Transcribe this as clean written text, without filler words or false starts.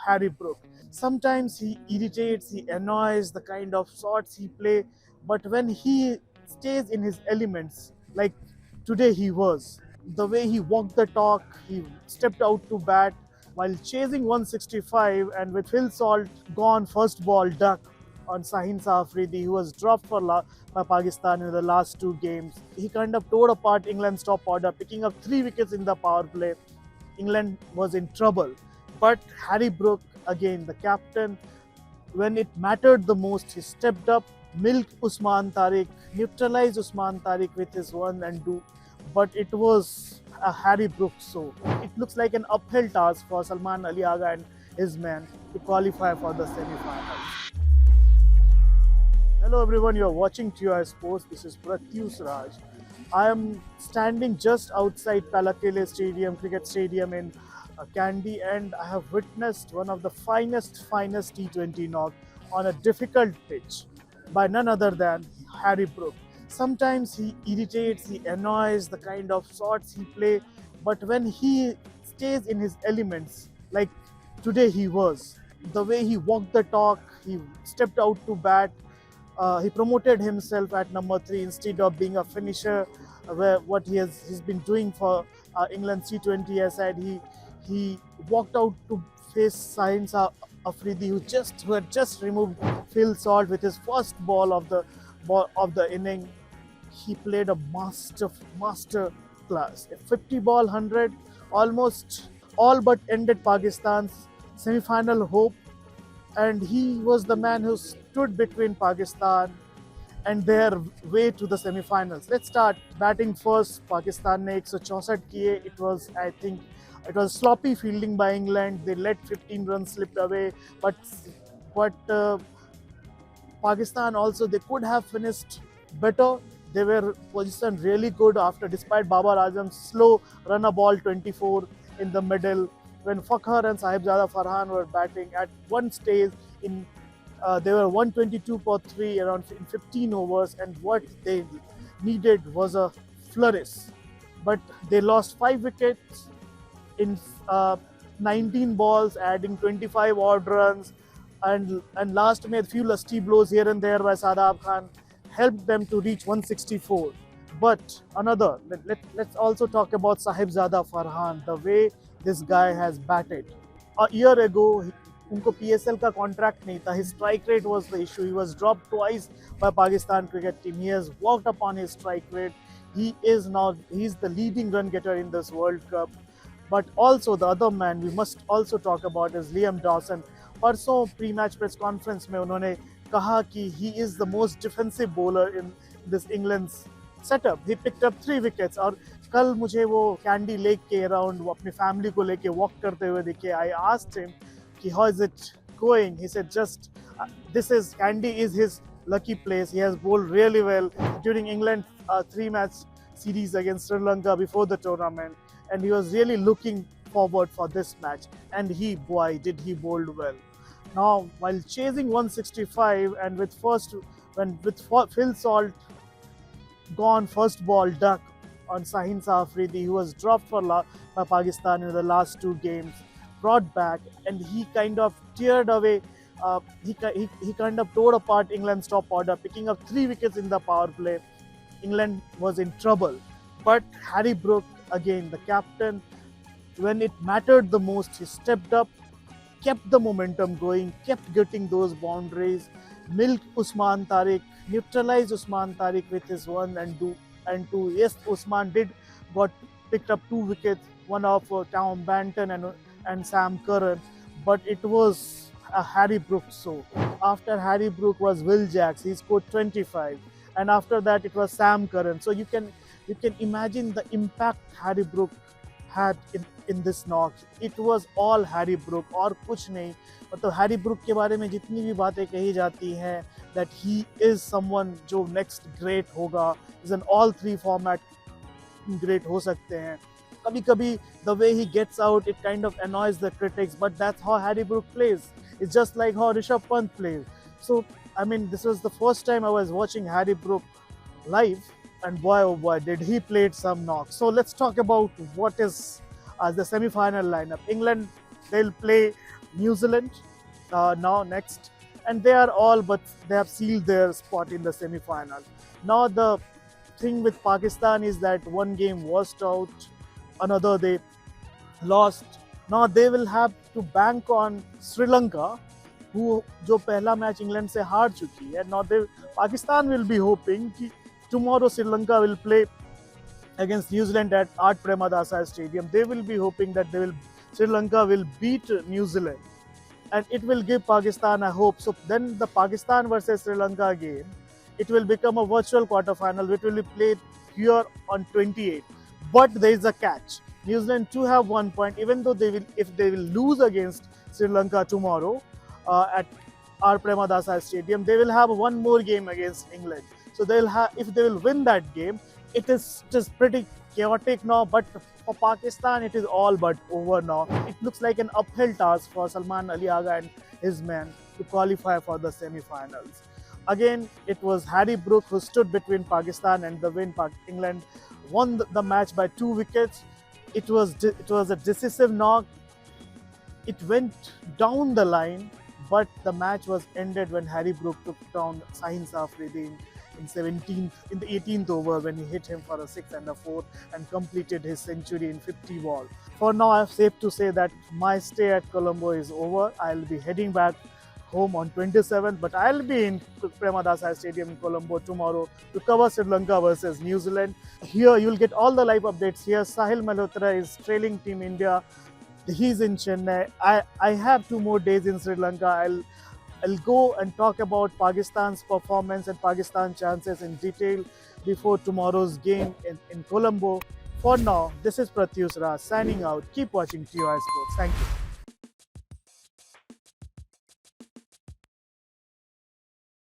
Harry Brook. Sometimes he irritates, he annoys the kind of shots he play, but when he stays in his elements, like today he was, the way he walked the talk, he stepped out to bat while chasing 165 and with Phil Salt gone first ball duck on Sahin Afridi, who was dropped by Pakistan in the last two games. He kind of tore apart England's top order, picking up 3 wickets in the power play. England was in trouble. But Harry Brook, again, the captain, when it mattered the most, he stepped up, milked Usman Tariq, neutralized Usman Tariq with his one and two. But it was a Harry Brook show. It looks like an uphill task for Salman Ali Agha and his men to qualify for the semi-finals. Hello everyone, you are watching TUI Sports. This is Pratyush Raj. I am standing just outside Palakele Stadium, cricket stadium in Kandy, and I have witnessed one of the finest T20 knock on a difficult pitch by none other than Harry Brook. Sometimes he irritates, he annoys the kind of shots he play, but when he stays in his elements, like today he was, the way he walked the talk, he stepped out to bat, he promoted himself at number 3 instead of being a finisher, where what he's been doing for England's T20 side. He walked out to face Sahin Afridi, who had just removed Phil Salt with his first ball of the inning. He played a master class. A 50 ball 100 almost all but ended Pakistan's semi-final hope, and he was the man who stood between Pakistan and their way to the semi-finals. Let's start batting first. Pakistan ne 164 kiye. It was sloppy fielding by England. They let 15 runs slip away, but Pakistan also, they could have finished better. They were positioned really good despite Babar Azam's slow runner ball 24 in the middle. When Fakhar and Sahibzada Farhan were batting at one stage, they were 122 for 3 around in 15 overs, and what they needed was a flourish. But they lost 5 wickets in 19 balls, adding 25 odd runs, and last made a few lusty blows here and there by Sadab Khan helped them to reach 164. But let's also talk about Sahibzada Farhan, the way this guy has batted. A year ago, उनको PSL का contract नहीं था. His strike rate was the issue. He was dropped twice by Pakistan cricket team. He has worked upon his strike rate. He's the leading run getter in this World Cup. But also the other man we must also talk about is Liam Dawson. परसों pre-match press conference में उन्होंने कहा कि he is the most defensive bowler in this England's setup. He picked up 3 wickets. और कल मुझे वो Kandy Lake के around वो अपनी family को लेके walk करते हुए दिखे. I asked him कि how is it going? He said Kandy is his lucky place. He has bowled really well during England's 3-match series against Sri Lanka before the tournament, and he was really looking forward for this match, and he bowled well. Now, while chasing 165 and with Phil Salt gone first ball duck on Sahin Afridi, who was dropped by Pakistan in the last 2 games, brought back, and he kind of teared away. He kind of tore apart England's top order, picking up 3 wickets in the power play. England was in trouble. But Harry Brook, again, the captain, when it mattered the most, he stepped up, kept the momentum going, kept getting those boundaries, milked Usman Tariq, neutralized Usman Tariq with his one and two. Yes, Usman picked up 2 wickets, one of Tom Banton and Sam Curran, but it was a Harry Brook show. After Harry Brook was Will Jacks, he scored 25, and after that it was Sam Curran. So you can imagine the impact Harry Brook had in this knock. It was all Harry Brook और कुछ नहीं. मतलब Harry Brook के बारे में जितनी भी बातें कही जाती हैं, that he is someone जो next great होगा, is an all 3 format great हो सकते हैं. कभी-कभी the way he gets out, it kind of annoys the critics, but that's how Harry Brook plays. It's just like how Rishabh Pant plays. So, I mean, this was the first time I was watching Harry Brook live, and boy oh boy did he play some knocks. So let's talk about what is the semi-final lineup. England, they'll play New Zealand now next, and they are all but they have sealed their spot in the semi-final. Now the thing with Pakistan is that one game washed out, another they lost. Now they will have to bank on Sri Lanka, who जो पहला match England से हार चुकी है. Now they Pakistan will be hoping कि tomorrow Sri Lanka will play against New Zealand at Art Premadasa Stadium. They will be hoping that Sri Lanka will beat New Zealand, and it will give Pakistan a hope. So then the Pakistan versus Sri Lanka game, it will become a virtual quarterfinal, which will be played here on 28. But there is a catch. New Zealand too have 1 point, even though if they will lose against Sri Lanka tomorrow at R. Premadasa Stadium, they will have one more game against England. So if they will win that game, it is just pretty chaotic now. But for Pakistan, it is all but over now. It looks like an uphill task for Salman Ali Agha and his men to qualify for the semi-finals. Again, it was Harry Brook who stood between Pakistan and the win. England won the match by 2 wickets. It was a decisive knock. It went down the line, but the match was ended when Harry Brook took down Sahin Safridi in the 18th over, when he hit him for a 6 and a 4 and completed his century in 50 ball. For now, I'm safe to say that my stay at Colombo is over. I'll be heading back home on 27th, but I'll be in Premadasa Stadium in Colombo tomorrow to cover Sri Lanka versus New Zealand. Here you'll get all the live updates here. Sahil Malhotra is trailing Team India. He's in Chennai. I have 2 more days in Sri Lanka. I'll go and talk about Pakistan's performance and Pakistan's chances in detail before tomorrow's game in Colombo. For now, this is Pratyush Raj signing out. Keep watching TOI Sports. Thank you.